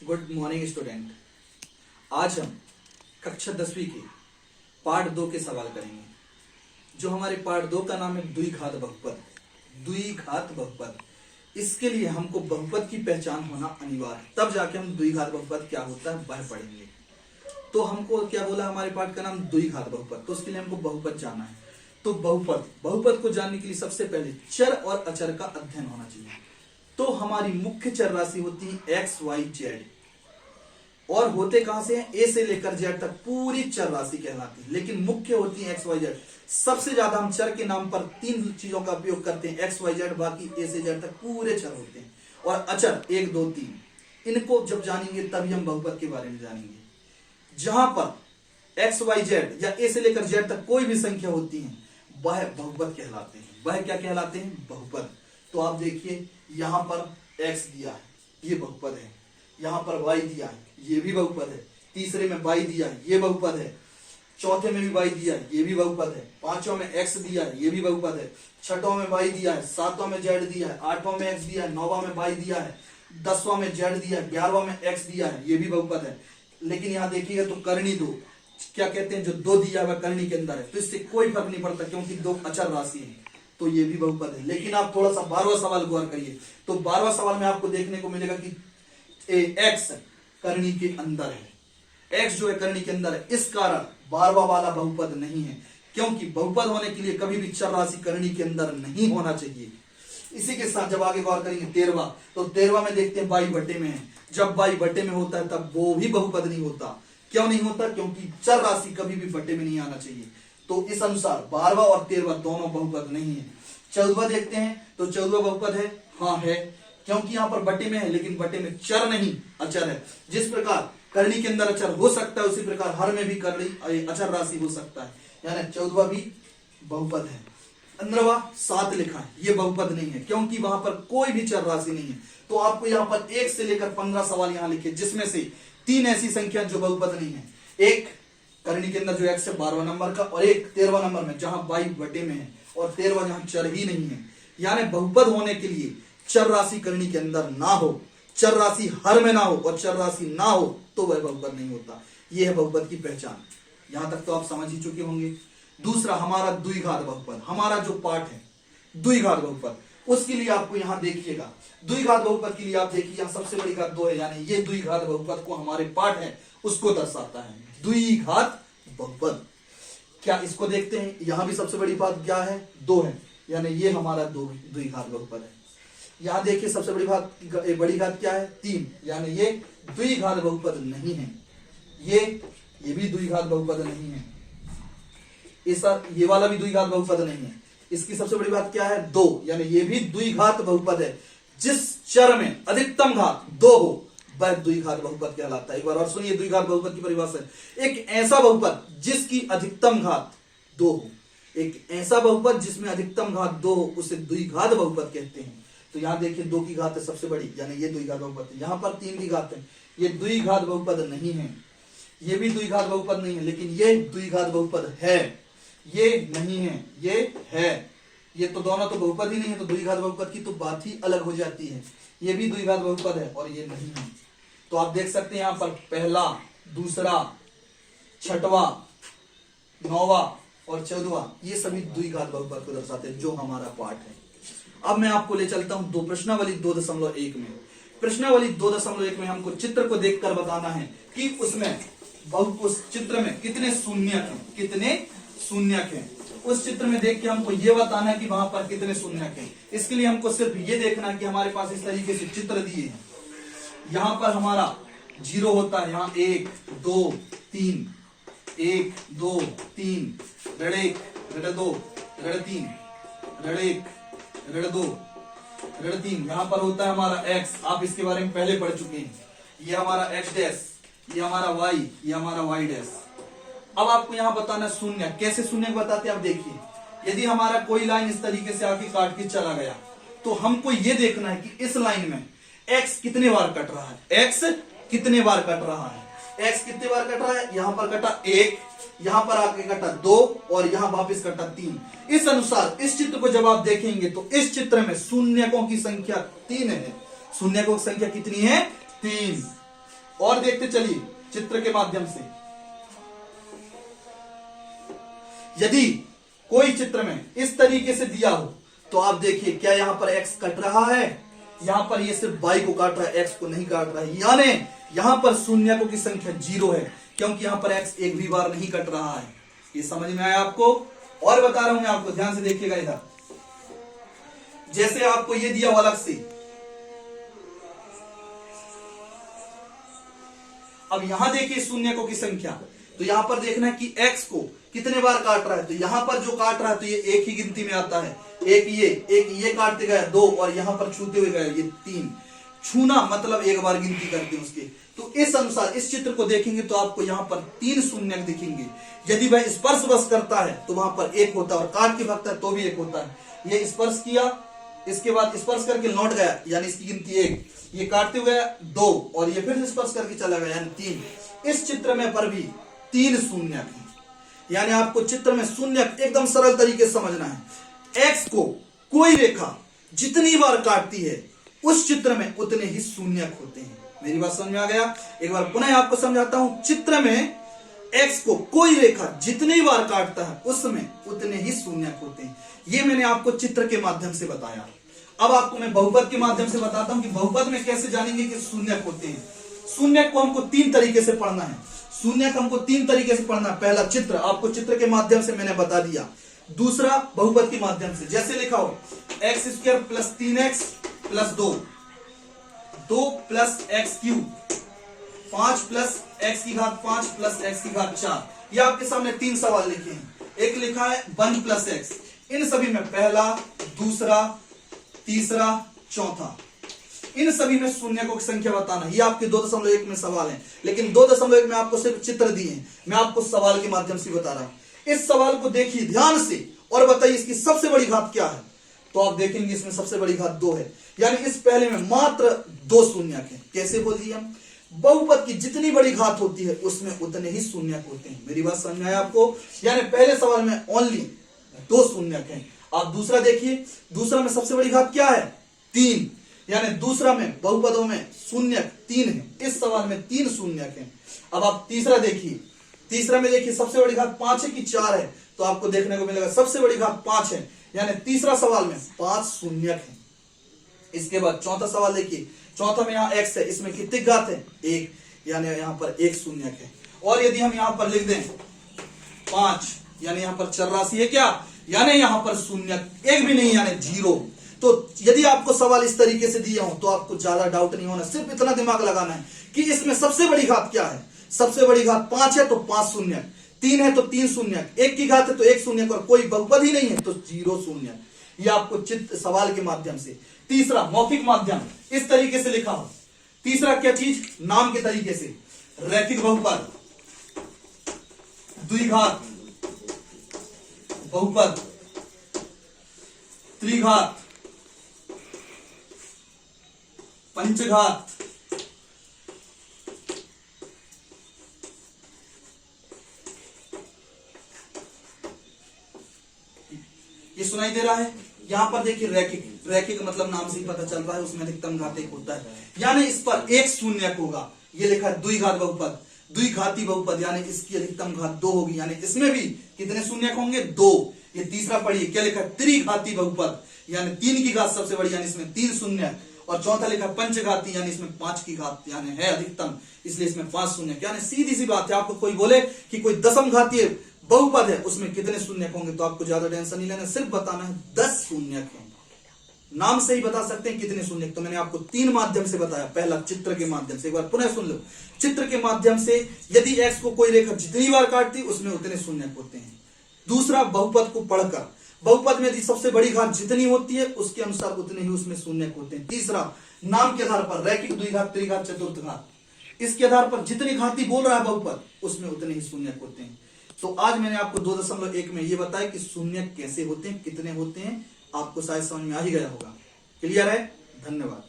Good morning student. आज हम कक्षा 10वीं के पार्ट 2 के सवाल करेंगे। जो हमारे पार्ट 2 का नाम है द्विघात बहुपद। द्विघात बहुपद, इसके लिए हमको बहुपद की पहचान होना अनिवार्य है, तब जाके हम द्विघात बहुपद क्या होता है वह पढ़ेंगे। तो हमको क्या बोला, हमारे पाठ का नाम द्विघात बहुपद, तो उसके लिए हमको बहुपद जानना है। तो बहुपद को जानने के लिए सबसे पहले चर और अचर का अध्ययन होना चाहिए। तो हमारी मुख्य चर राशि होती है एक्स वाई जेड, और होते कहां से हैं, ए से लेकर जेड तक पूरी चर राशि कहलाती है, लेकिन मुख्य होती है एक्स वाई जेड। सबसे ज्यादा हम चर के नाम पर 3 चीजों का उपयोग करते हैं, एक्स वाई जेड, बाकी ए से जेड तक पूरे चर होते हैं। और अचर 1 2 3, इनको जब जानेंगे तभी हम बहुपद के बारे में जानेंगे। जहां पर एक्स वाई जेड या ए से लेकर जेड तक कोई भी संख्या होती है वह बहुपद कहलाते हैं। वह क्या कहलाते हैं, बहुपद। तो आप देखिए, यहां पर x दिया है, ये बहुपद है। यहां पर y दिया है, ये भी बहुपद है। तीसरे में y दिया है, ये बहुपद है। चौथे में भी y दिया है, ये भी बहुपद है। पांचों में x दिया है, ये भी बहुपद है। छठों में y दिया है, सातों में z दिया है, आठों में x दिया है, नौवां में y दिया है, 10वां में z दिया है, 11वां में x दिया है, ये भी बहुपद है। लेकिन यहां देखिएगा तो करनी 2, क्या कहते हैं, जो 2 दिया हुआ करनी के अंदर है, तो इससे कोई फर्क नहीं पड़ता क्योंकि 2 अचर राशि है, तो ये भी बहुपद है। लेकिन आप थोड़ा सा 12वां सवाल गौर करिए, तो 12वां सवाल में आपको देखने को मिलेगा कि x करनी के अंदर है। x जो है करनी के अंदर है, इस कारण 12वां वाला बहुपद नहीं है, क्योंकि बहुपद होने के लिए कभी भी चर राशि करनी के अंदर नहीं होना चाहिए। इसी के साथ जब आगे गौर करेंगे 13वां, तो 13वां में देखते हैं बाई बटे में है। जब बाई बटे में होता है तब वो भी बहुपद नहीं होता। क्यों नहीं होता, क्योंकि चर राशि कभी भी बटे में नहीं आना चाहिए। तो इस अनुसार 12वां और 13वां दोनों बहुपद नहीं है। 14वां देखते हैं, तो 14वां बहुपद है, हाँ है, क्योंकि यहां पर बटे में है, लेकिन बटे में चर नहीं अचर है। जिस प्रकार करनी के अंदर अचर हो सकता है, उसी प्रकार हर में भी करनी अचर राशि हो सकता है, यानी 14वां भी बहुपद है। 15वां 7 लिखा है, ये बहुपद नहीं है, क्योंकि वहां पर कोई भी चर राशि नहीं है। तो आपको यहां पर 1 से लेकर 15 सवाल यहां लिखे, जिसमें से 3 ऐसी संख्या जो बहुपद नहीं है। एक करनी के अंदर जो x है 12वां नंबर का, और एक 13वां नंबर में जहां बाई बटे में है, और 13वां जहां चर ही नहीं है। यानी बहुपद होने के लिए चर राशि करनी के अंदर ना हो, चर राशि हर में ना हो, और चर राशि ना हो तो वह बहुपद नहीं होता। यह है बहुपद की पहचान। यहां तक तो आप समझ ही चुके होंगे। दूसरा हमारा द्विघात बहुपद, हमारा जो पाठ है द्विघात बहुपद, उसके लिए आपको यहां देखिएगा, द्विघात बहुपद के लिए आप देखिए, यहां सबसे बड़ी घात 2 है, यानी ये द्विघात बहुपद को हमारे पाठ है उसको दर्शाता है, द्विघात बहुपद। क्या इसको देखते हैं, यहां भी सबसे बड़ी बात क्या है, 2 है, यानी ये हमारा द्विघात बहुपद है। यहां देखिए सबसे बड़ी घात क्या है, 3, यानी ये द्विघात बहुपद नहीं है। ये भी द्विघात बहुपद नहीं है। ये वाला भी द्विघात बहुपद नहीं है। इसकी सबसे बड़ी बात क्या है, 2, यानी ये भी द्विघात बहुपद है। जिस चर में अधिकतम घात 2 हो वह द्विघात बहुपद कहलाता है। एक बार और सुनिए द्विघात बहुपद की परिभाषा, एक ऐसा बहुपद जिसकी अधिकतम घात 2 हो, एक ऐसा बहुपद जिसमें अधिकतम घात 2 हो, उसे द्विघात बहुपद कहते हैं। तो यहां देखिए 2 की घात है सबसे बड़ी, यानी ये द्विघात बहुपद है। यहां पर 3 की घात है, ये द्विघात बहुपद नहीं है। ये भी द्विघात बहुपद नहीं है, लेकिन ये द्विघात बहुपद है। ये नहीं है, ये है। ये तो दोनों तो बहुपद ही नहीं है, तो द्विघात बहुपद की तो बात ही अलग हो जाती है। ये भी द्विघात बहुपद है और ये नहीं है। तो आप देख सकते हैं यहां पर पहला, दूसरा, छठवां, 9वां और 14वां, ये सभी द्विघात बहुपद को दर्शाते हैं, जो हमारा पाठ है। अब मैं आपको ले चलता हूं 2 प्रश्नावली 2.1 में। प्रश्नावली 2.1 में हमको चित्र को देखकर बताना है कि उसमें उस चित्र में कितने शून्यक हैं, कितने शून्यक हैं। उस चित्र में देख के हमको यह बताना है कि वहां पर कितने शून्यक हैं। इसके लिए हमको सिर्फ ये देखना है कि हमारे पास इस तरीके से चित्र दिए हैं। यहां पर हमारा 0 होता है, यहां 1 2 3, 1 2 3, ऋण 1 ऋण 2 ऋण 3, ऋण 1 ऋण 2 ऋण 3। यहां पर होता है हमारा x, आप इसके बारे में पहले पढ़ चुके हैं। ये हमारा x डैश, ये हमारा y, ये हमारा y डैश। अब आपको यहां बताना शून्य, कैसे शून्य बताते हैं आप देखिए। यदि हमारा कोई लाइन इस तरीके से आके काट के चला गया, तो हमको यह देखना है कि इस लाइन में x कितने बार कट रहा है, x कितने बार कट रहा है, x कितने बार कट रहा है। यहां पर कटा 1, यहां पर आके कटा 2, और यहां वापिस कटा 3। इस अनुसार इस चित्र को जब आप देखेंगे तो इस चित्र में शून्यकों की संख्या 3 है। शून्यकों की संख्या कितनी है, 3। और देखते चलिए चित्र के माध्यम से। यदि कोई चित्र में इस तरीके से दिया हो तो आप देखिए क्या यहां पर x कट रहा है, यहां पर ये सिर्फ y को काट रहा है, x को नहीं काट रहा है, यानी यहां पर शून्यकों की संख्या 0 है, क्योंकि यहां पर x एक भी बार नहीं कट रहा है। ये समझ में आया आपको? और बता रहा हूं मैं आपको, ध्यान से देखिएगा इधर। जैसे आपको ये दिया अलग से, अब यहां देखिए शून्यकों की संख्या, तो यहां पर देखना है कि x को कितने बार काट रहा है, तो यहां पर जो काट रहा है तो ये एक ही गिनती में आता है, एक ये काटते गए 2 और यहां पर छूते हुए गए ये 3। छूना मतलब एक बार गिनती करते हैं उसके। तो इस अनुसार इस चित्र को देखेंगे तो आपको यहां पर 3 शून्यक दिखेंगे। यदि वह स्पर्श बस करता है तो वहां पर 1 होता है, और काट के भागता है तो भी 1 होता है। ये स्पर्श किया, इसके बाद स्पर्श करके लौट गया, यानी इसकी गिनती 1, ये काटते हुए 2 और ये फिर स्पर्श करके चला गया, यानी 3। इस चित्र में पर भी 3 शून्यक है, यानी आपको चित्र में शून्यक एकदम सरल तरीके से समझना है। x को कोई रेखा जितनी बार काटती है उस चित्र में उतने ही शून्यक होते हैं। मेरी बात समझ में आ गया? एक बार पुनः आपको समझाता हूं। चित्र में x को कोई रेखा जितनी बार काटता है उसमें उतने ही शून्यक होते हैं। ये मैंने आपको चित्र के माध्यम से बताया। अब आपको मैं बहुपद के माध्यम से बताता हूं कि बहुपद में कैसे जानेंगे कि शून्यक होते हैं। शून्यक को हमको 3 तरीके से पढ़ना है। शून्यक हमको 3 तरीके से पढ़ना है। पहला चित्र, आपको चित्र के माध्यम से मैंने बता दिया। दूसरा बहुपद के माध्यम से, जैसे लिखा हो x² + 3x + 2, 2 + x³ 5 + x⁵5 + x⁵4। ये आपके सामने 3 सवाल लिखे हैं। एक लिखा है 1 + x। इन सभी में पहला, दूसरा, तीसरा, चौथा, इन सभी में शून्यकों की संख्या बताना। ये आपके 2.1 में सवाल है, लेकिन 2.1 में आपको सिर्फ चित्र दिए हैं, मैं आपको सवाल के माध्यम से बता रहा हूं। इस सवाल को देखिए ध्यान से और बताइए इसकी सबसे बड़ी घात क्या है। तो आप देखेंगे इसमें सबसे बड़ी घात 2 है, यानी इस पहले में मात्र 2 शून्यक है। कैसे बोलिए हम? बहुपद की जितनी बड़ी घात होती है उसमें उतने ही शून्यक होते हैं। मेरी बात समझ में आया आपको? यानी पहले सवाल में ओनली 2 शून्यक है। आप दूसरा देखिए, दूसरा में सबसे बड़ी घात क्या है? 3, यानी दूसरा में बहुपदों में शून्यक 3 है। इस सवाल में 3 शून्यक है। अब आप तीसरा देखिए, तीसरा में देखिए सबसे बड़ी घात 5 है कि 4 है, तो आपको देखने को मिलेगा सबसे बड़ी घात 5 है, यानी तीसरा सवाल में 5 शून्यक है। इसके बाद चौथा सवाल देखिए, चौथा में यहाँ x है, इसमें कितनी घात है? 1, यानी यहाँ पर 1 शून्यक है। और यदि हम यहाँ पर लिख दें 5, यानी यहाँ पर चर राशि है क्या? यानी यहाँ पर शून्यक एक भी नहीं, यानी 0। तो यदि आपको सवाल इस तरीके से दिया हो तो आपको ज्यादा डाउट नहीं होना, सिर्फ इतना दिमाग लगाना है कि इसमें सबसे बड़ी घात क्या है। सबसे बड़ी घात 5 है तो 5 शून्यक, 3 है तो 3 शून्यक, 1 की घात है तो 1 शून्यक, और कोई बहुपद ही नहीं है तो 0 शून्यक। ये आपको चित्र सवाल के माध्यम से। तीसरा मौखिक माध्यम, इस तरीके से लिखा हो। तीसरा क्या चीज? नाम के तरीके से, रैखिक बहुपद, द्विघात बहुपद, त्रिघात, पंचघात, ये सुनाई दे रहा है? यहां पर देखिए रैखिक, रैखिक मतलब नाम से ही पता चल रहा है उसमें अधिकतम घात 1 होता है, यानी इस पर 1 शून्यक होगा। ये लिखा है द्विघात बहुपद, द्विघाती बहुपद, यानी इसकी अधिकतम घात 2 होगी, यानी इसमें भी कितने शून्यक होंगे? 2। ये तीसरा पढ़िए, क्या लिखा है? त्रिघाती बहुपद, यानी 3 की घात सबसे बड़ी, यानी इसमें 3 शून्यक। और चौथा लिखा पंचघाती, यानी इसमें 5 की घात यानी है अधिकतम, इसलिए इसमें 5 शून्यक। यानी सीधी सी बात है, आपको कोई बोले कि कोई दशम घातीय बहुपद है उसमें कितने शून्यक होंगे तो आपको ज्यादा टेंशन नहीं लेना, सिर्फ बताना है 10 शून्यक है। नाम से ही बता सकते हैं कितने शून्यक। तो मैंने आपको 3 माध्यम से बताया। पहला चित्र के माध्यम से, एक बार पुनः सुन लो। चित्र के माध्यम से यदि x को कोई रेखा जितनी बार काटती उसमें उतने शून्यक होते हैं। दूसरा बहुपद को पढ़कर, बहुपद में यदि सबसे बड़ी घात जितनी होती है उसके अनुसार उतने ही उसमें शून्यक होते हैं। तीसरा नाम के आधार पर, रैखिक, द्विघात, त्रिघात, चतुर्थ घात, इसके आधार पर जितनी घाती बोल रहा है बहुपद उसमें उतने ही शून्यक होते हैं। तो आज मैंने आपको 2.1 में ये बताया कि शून्यक कैसे होते हैं, कितने होते हैं, आपको शायद समझ में आ ही गया होगा। क्लियर है? धन्यवाद।